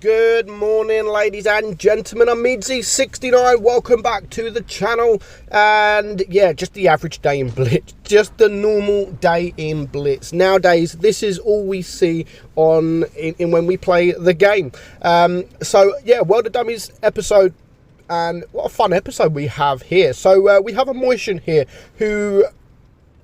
Good morning, ladies and gentlemen. I'm meadsy69. Welcome back to the channel. And yeah, just the average day in Blitz. Just the normal day in Blitz. Nowadays, this is all we see on in when we play the game. So yeah, World of Dummies episode. And what a fun episode we have here. So we have a Motion here who,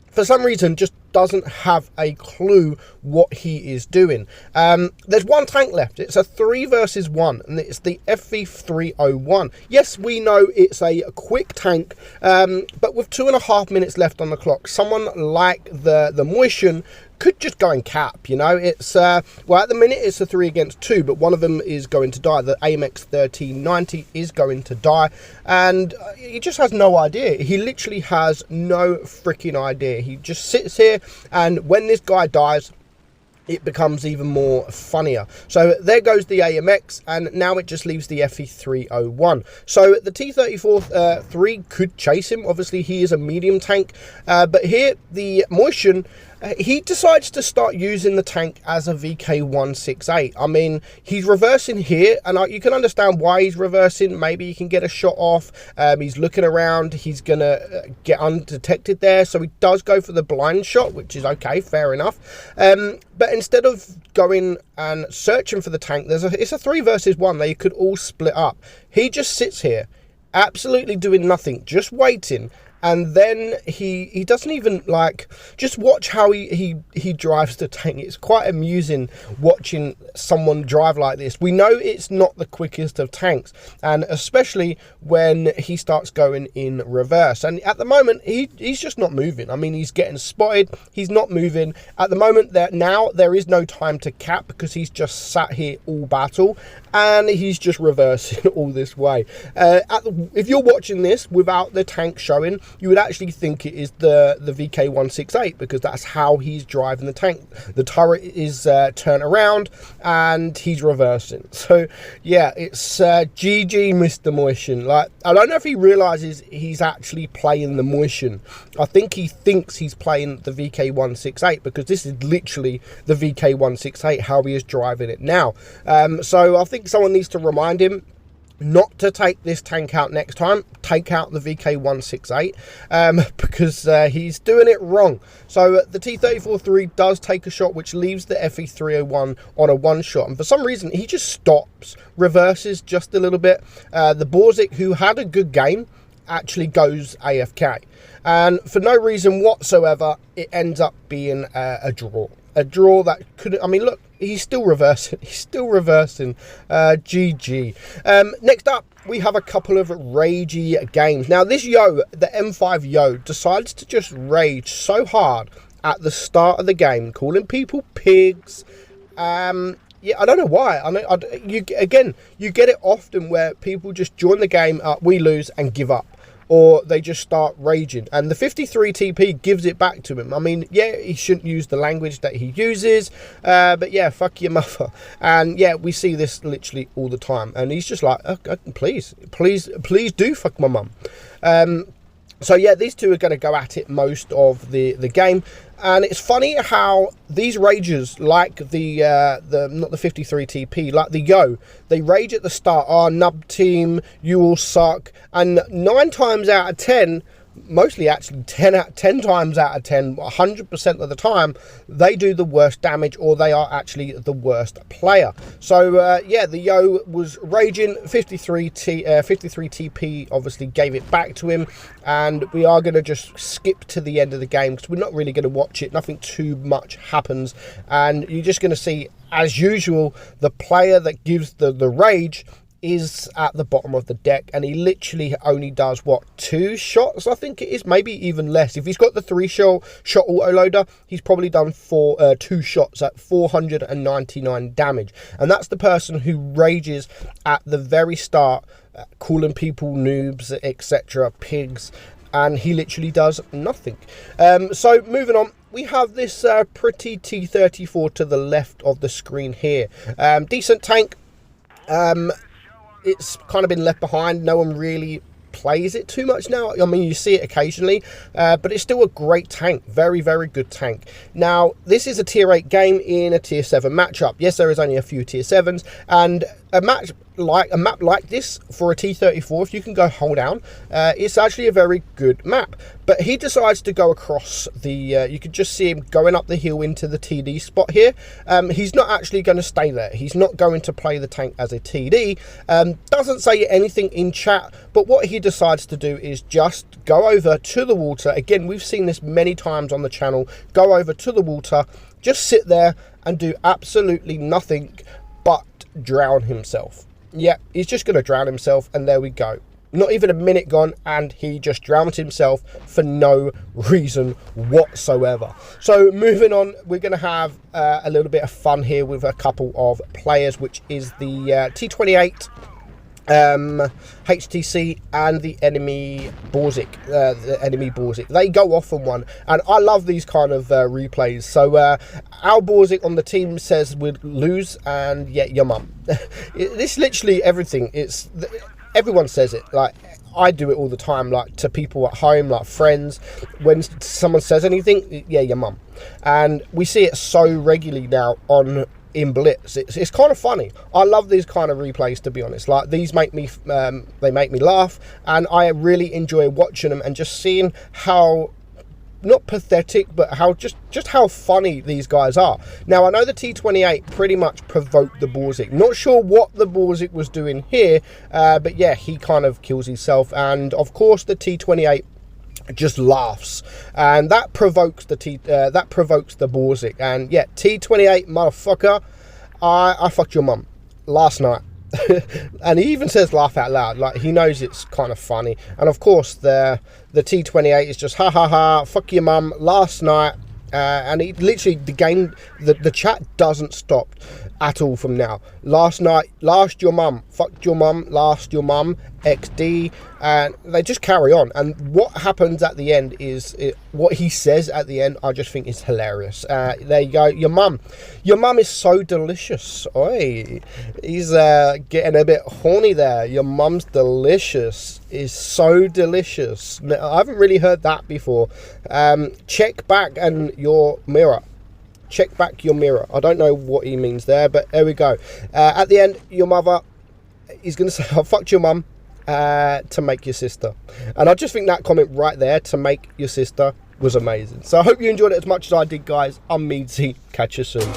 for some reason, just doesn't have a clue what he is doing. There's one tank left. It's a 3 versus 1, and it's the FV301. Yes, we know it's a quick tank, but with 2.5 minutes left on the clock, someone like the Motion could just go and cap, you know. It's well, at the minute it's a 3 against 2, but one of them is going to die. The AMX 1390 is going to die, and he just has no idea. He literally has no freaking idea. He just sits here, and when this guy dies, it becomes even more funnier. So there goes the AMX, and now it just leaves the FE301. So the T-34 3 could chase him. Obviously, he is a medium tank, but here the Motion, he decides to start using the tank as a VK168. I mean, he's reversing here, and you can understand why he's reversing. Maybe he can get a shot off. He's looking around. He's going to get undetected there. So he does go for the blind shot, which is okay, fair enough. But instead of going and searching for the tank, it's a 3 versus 1. They could all split up. He just sits here, absolutely doing nothing, just waiting. And then he doesn't even, like, just watch how he drives the tank. It's quite amusing watching someone drive like this. We know it's not the quickest of tanks, and especially when he starts going in reverse. And at the moment, he's just not moving. I mean, he's getting spotted. He's not moving. At the moment, now there is no time to cap because he's just sat here all battle, and he's just reversing all this way. If you're watching this without the tank showing, you would actually think it is the VK168, because that's how he's driving the tank. The turret is turned around and he's reversing. So yeah, it's GG Mr. Motion. Like, I don't know if he realizes he's actually playing the Motion. I think he thinks he's playing the VK168, because this is literally the VK168 how he is driving it now. So I think someone needs to remind him not to take this tank out next time. Take out the VK168, because he's doing it wrong. So the T-34-3 does take a shot, which leaves the FE301 on a 1 shot, and for some reason he just stops, reverses just a little bit. The Borzik, who had a good game, actually goes AFK, and for no reason whatsoever it ends up being a draw. A draw that could, I mean, look, he's still reversing. He's still reversing. GG. Next up, we have a couple of ragey games. Now, this Yo, the M5 Yo, decides to just rage so hard at the start of the game, calling people pigs. Yeah, I don't know why. I know you get it often where people just join the game, we lose, and give up, or they just start raging, and the 53 TP gives it back to him. I mean, yeah, he shouldn't use the language that he uses, but yeah, fuck your mother. And yeah, we see this literally all the time, and he's just like, please do fuck my mum. So yeah, these two are going to go at it most of the game. And it's funny how these ragers, like the not the 53 TP, like the Yo, they rage at the start. Oh, nub team, you all suck. And 9 times out of 10, mostly actually 10 times out of 10, 100% of the time, they do the worst damage, or they are actually the worst player. So yeah, the Yo was raging. 53 TP obviously gave it back to him, and we are going to just skip to the end of the game because we're not really going to watch it. Nothing too much happens, and you're just going to see, as usual, the player that gives the rage is at the bottom of the deck, and he literally only does, what, 2 shots, I think it is, maybe even less. If he's got the 3-shot autoloader, he's probably done 2 shots at 499 damage, and that's the person who rages at the very start, calling people noobs, etc., pigs, and he literally does nothing. So moving on, we have this pretty T-34 to the left of the screen here. Decent tank. It's kind of been left behind. No one really plays it too much now. I mean, you see it occasionally, but it's still a great tank. Very, very good tank. Now, this is a tier 8 game in a tier 7 matchup. Yes, there is only a few tier 7s, and a map like this for a T-34, if you can go hold down, it's actually a very good map. But he decides to go across the, you can just see him going up the hill into the TD spot here. He's not actually going to stay there. He's not going to play the tank as a TD. Doesn't say anything in chat, but what he decides to do is just go over to the water. Again, we've seen this many times on the channel. Go over to the water, just sit there and do absolutely nothing but drown himself. Yeah, he's just going to drown himself, and there we go. Not even a minute gone, and he just drowned himself for no reason whatsoever. So moving on, we're going to have a little bit of fun here with a couple of players, which is the T-28 HTC and the enemy Borzik. They go off on one, and I love these kind of replays. So our Borzik on the team says we'd lose, and yeah, your mum. This literally everything. Everyone says it. Like, I do it all the time, like to people at home, like friends. When someone says anything, yeah, your mum. And we see it so regularly now in Blitz. It's kind of funny. I love these kind of replays, to be honest. Like, these make me they make me laugh, and I really enjoy watching them and just seeing how, not pathetic, but how just how funny these guys are. Now, I know the T-28 pretty much provoked the Borzik. Not sure what the Borzik was doing here, but yeah, he kind of kills himself, and of course the T-28 just laughs, and that provokes the Borzik. And yeah, T-28 motherfucker, I fucked your mum last night. And he even says laugh out loud, like he knows it's kind of funny. And of course the T-28 is just ha ha ha, fuck your mum last night. And he literally, the chat doesn't stop at all from now. Last night, last your mum, fucked your mum, last your mum, XD, and they just carry on. And what happens at the end is, what he says at the end, I just think is hilarious. There you go, your mum is so delicious. Oi, he's getting a bit horny there. Your mum's delicious, is so delicious. I haven't really heard that before. Check back and your mirror. Check back your mirror. I don't know what he means there, but there we go. At the end, your mother is going to say, I fucked your mum to make your sister. And I just think that comment right there, to make your sister, was amazing. So I hope you enjoyed it as much as I did, guys. I'm Meadsy. Catch you soon.